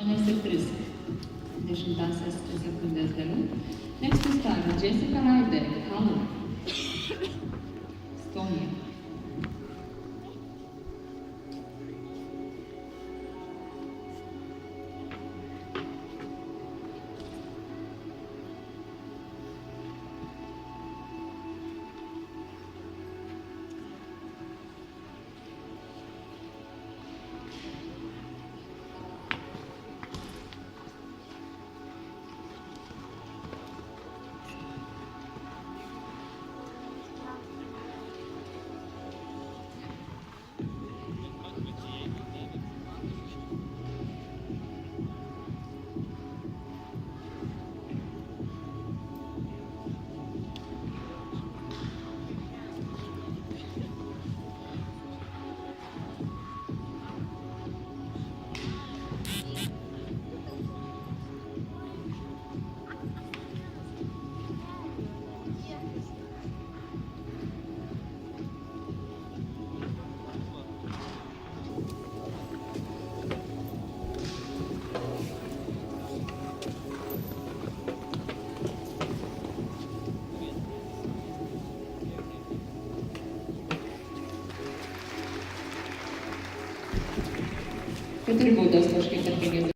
Vanessa Tris. Deșintasă să gândesc de lucru. Next to star, Jessica Ryder, Halu. Estonia. Потребує достатньо терпіння.